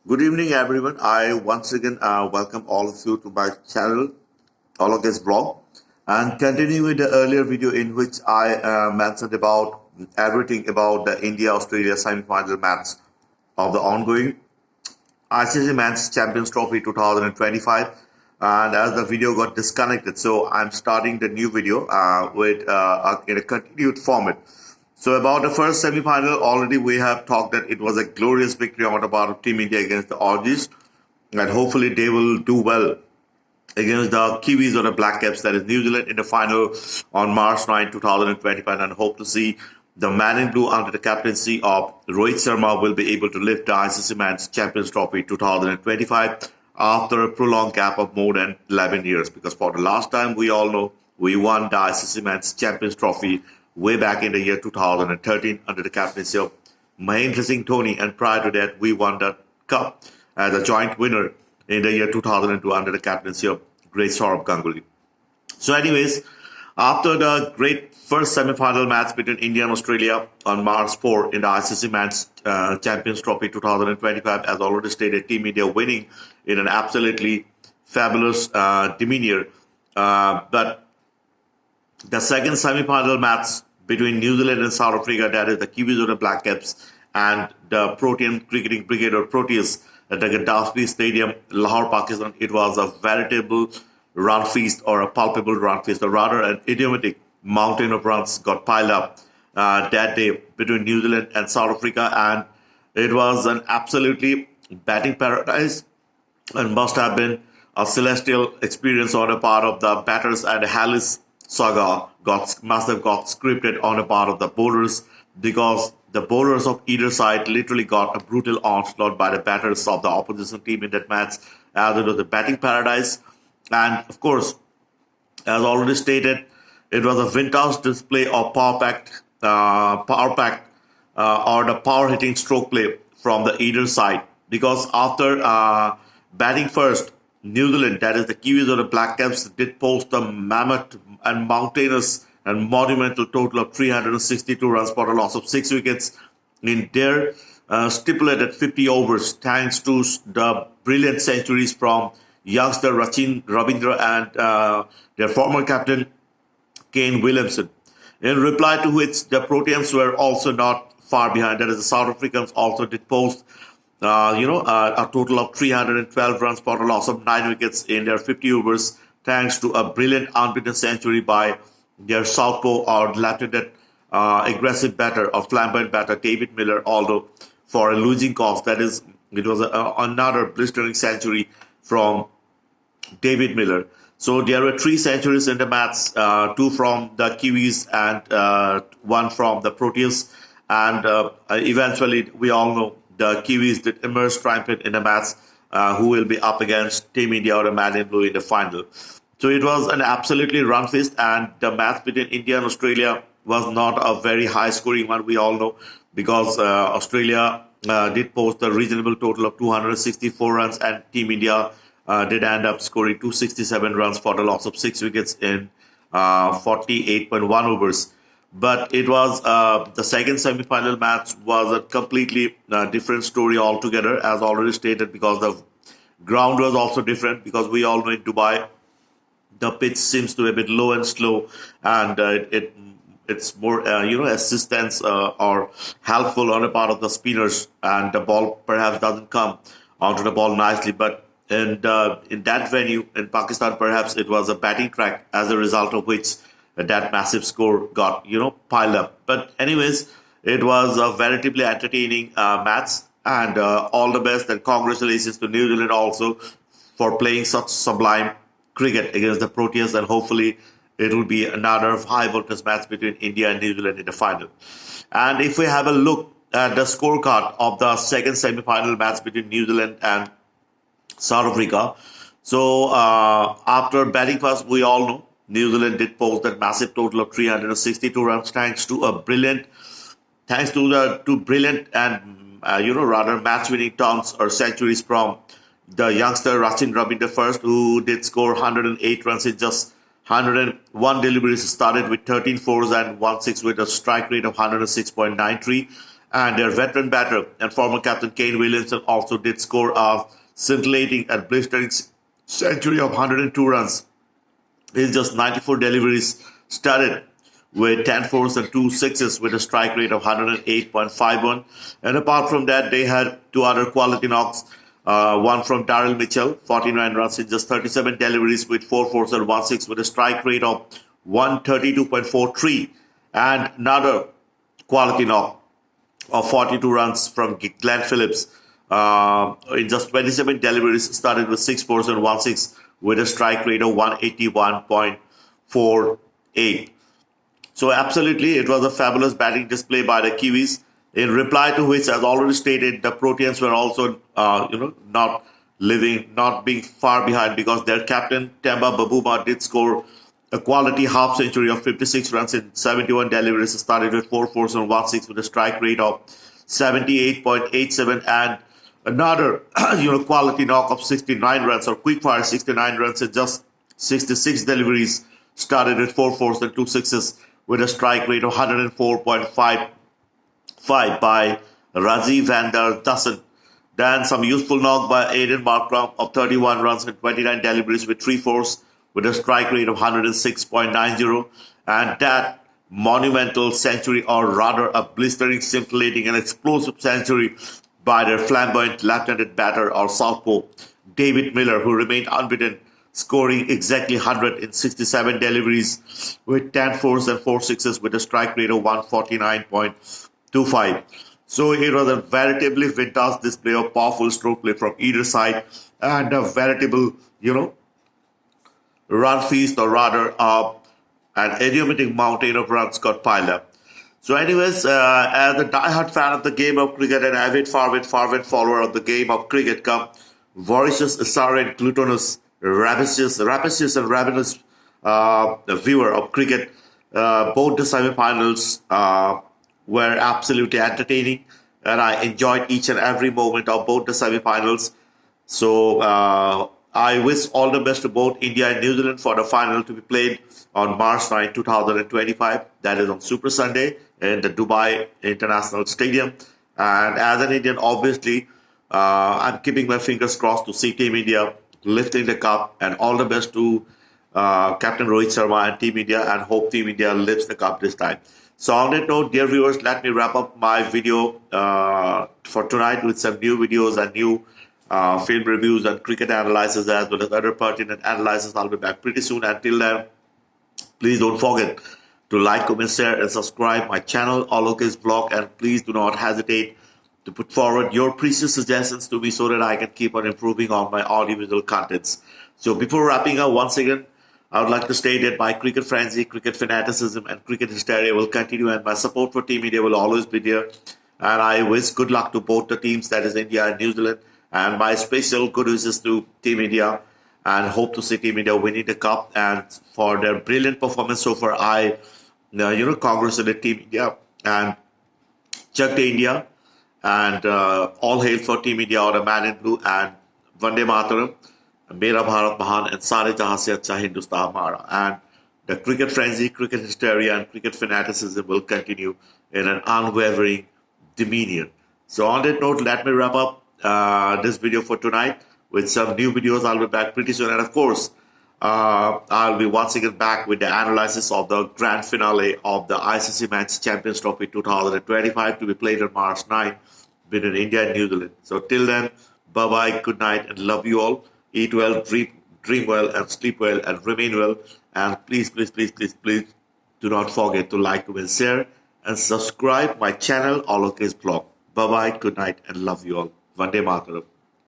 Good evening, everyone. I once again welcome all of you to my channel, Olog's Vlog, and continuing with the earlier video in which I mentioned about everything about the India-Australia semi-final match of the ongoing ICC Men's Champions Trophy 2025. And as the video got disconnected, so I'm starting the new video in a continued format. So about the first semi-final, already we have talked that it was a glorious victory on the part of Team India against the Aussies, and hopefully they will do well against the Kiwis or the Black Caps, that is New Zealand, in the final on March 9, 2025, and hope to see the man in blue under the captaincy of Rohit Sharma will be able to lift the ICC Men's Champions Trophy 2025 after a prolonged gap of more than 11 years. Because for the last time, we all know we won the ICC Men's Champions Trophy way back in the year 2013 under the captaincy of Mahendra Singh Dhoni, and prior to that, we won the cup as a joint winner in the year 2002 under the captaincy of great Sourav Ganguly. So anyways, after the great first semi-final match between India and Australia on March 4 in the ICC Men's Champions Trophy 2025, as already stated, Team India winning in an absolutely fabulous demeanor. But the second semi-final match between New Zealand and South Africa, that is the Kiwis or the Black Caps, and the Protean Cricketing Brigade or Proteas at the Gaddafi Stadium, Lahore, Pakistan, it was a veritable run feast, or a palpable run feast, or rather an idiomatic mountain of runs got piled up that day between New Zealand and South Africa, and it was an absolutely batting paradise and must have been a celestial experience on the part of the batters, and Halis saga must have got scripted on the part of the bowlers, because the bowlers of either side literally got a brutal onslaught by the batters of the opposition team in that match, as it was a batting paradise. And of course, as already stated, it was a vintage display of power pack or the power hitting stroke play from the either side, because after batting first, New Zealand, that is the Kiwis or the Black Caps, did post a mammoth and mountainous and monumental total of 362 runs for a loss of 6 wickets in their stipulated 50 overs, thanks to the brilliant centuries from youngster Sachin Ravindra and their former captain Kane Williamson. In reply to which, the Proteans were also not far behind. That is, the South Africans also did post a total of 312 runs for a loss of 9 wickets in their 50 overs, thanks to a brilliant unbeaten century by their southpaw or left-handed aggressive batter or flamboyant batter David Miller, although for a losing cause. That is, it was another blistering century from David Miller. So there were 3 centuries in the match, 2 from the Kiwis and 1 from the Proteas, and eventually we all know the Kiwis did emerge triumphant in the match, who will be up against Team India or the Man in Blue in the final. So it was an absolutely run feast, and the match between India and Australia was not a very high scoring one, we all know, because Australia did post a reasonable total of 264 runs, and Team India did end up scoring 267 runs for the loss of 6 wickets in 48.1 overs. But it was the second semi-final match was a completely different story altogether, as already stated, because the ground was also different, because we all know in Dubai the pitch seems to be a bit low and slow, and it's more assistance or helpful on the part of the spinners, and the ball perhaps doesn't come onto the ball nicely. But in that venue in Pakistan, perhaps it was a batting track, as a result of which that massive score got piled up. But anyways, it was a veritably entertaining match, and all the best and congratulations to New Zealand also for playing such sublime cricket against the Proteas, and hopefully it will be another high voltage match between India and New Zealand in the final. And if we have a look at the scorecard of the second semi-final match between New Zealand and South Africa, so after batting first, we all know New Zealand did post that massive total of 362 runs, thanks to brilliant and rather match-winning turns or centuries from the youngster Sachin Ravindra first, who did score 108 runs in just 101 deliveries, started with 13 fours and 1 6 with a strike rate of 106.93. And their veteran batter and former captain Kane Williamson also did score a scintillating and blistering century of 102 runs in just 94 deliveries, started with 10 fours and 2 sixes with a strike rate of 108.51. And apart from that, they had two other quality knocks. One from Darrell Mitchell, 49 runs in just 37 deliveries with 4 fours and 1 6 with a strike rate of 132.43. And another quality knock of 42 runs from Glenn Phillips in just 27 deliveries, started with 6 fours and 1 6 with a strike rate of 181.48. So absolutely, it was a fabulous batting display by the Kiwis. In reply to which, as already stated, the Proteans were also, not being far behind, because their captain Temba Bavuma did score a quality half century of 56 runs in 71 deliveries, started with 4 fours and 1 6 with a strike rate of 78.87, and another quality knock of 69 runs, or quick fire 69 runs in just 66 deliveries, started with 4 fours and 2 sixes with a strike rate of 104.55 by Rajiv van der Dussen. Then some useful knock by Aiden Markram of 31 runs and 29 deliveries with 3 fours with a strike rate of 106.90. And that monumental century, or rather a blistering, scintillating and explosive century by their flamboyant left-handed batter or southpaw David Miller, who remained unbeaten, scoring exactly 100 in 67 deliveries with 10 fours and 4 sixes with a strike rate of 149.25. So it was a veritably vintage display of powerful stroke play from either side, and a veritable, run feast, or rather an idiomatic mountain of runs got piled up. So anyways, as a diehard fan of the game of cricket and avid fervent follower of the game of cricket, come voracious, assassinated, glutinous, rapacious and ravenous viewer of cricket, both the semi-finals were absolutely entertaining, and I enjoyed each and every moment of both the semi-finals. So I wish all the best to both India and New Zealand for the final to be played on March 9, 2025. That is on Super Sunday in the Dubai International Stadium. And as an Indian, obviously, I'm keeping my fingers crossed to see Team India lifting the cup, and all the best to Captain Rohit Sharma and Team India, and hope Team India lifts the cup this time. So on that note, dear viewers, let me wrap up my video for tonight with some new videos and new film reviews and cricket analysis, as well as other pertinent analysis. I'll be back pretty soon. Until then, please don't forget to like, comment, share, and subscribe my channel, Alok's Vlog, and please do not hesitate to put forward your precious suggestions to me so that I can keep on improving on my audiovisual contents. So before wrapping up, once again, I would like to state that my cricket frenzy, cricket fanaticism, and cricket hysteria will continue, and my support for Team India will always be there. And I wish good luck to both the teams, that is India and New Zealand. And my special good wishes to Team India, and hope to see Team India winning the cup. And for their brilliant performance so far, I congratulate Team India and Chak De India. And all hail for Team India, or a man in blue, and Vande Mataram, Mera Bharat Mahan, and Sare Jahan Se Acha Hindustan Mara. And the cricket frenzy, cricket hysteria, and cricket fanaticism will continue in an unwavering demeanor. So on that note, let me wrap up this video for tonight with some new videos. I'll be back pretty soon, and of course, I'll be once again back with the analysis of the grand finale of the ICC Men's Champions Trophy 2025 to be played on March 9 between India and New Zealand. So till then, bye-bye, good night, and love you all. Eat well, dream well, and sleep well, and remain well. And please do not forget to like, comment, share, and subscribe my channel, Alok's Vlog. Bye-bye, good night, and love you all. Vande Mataram.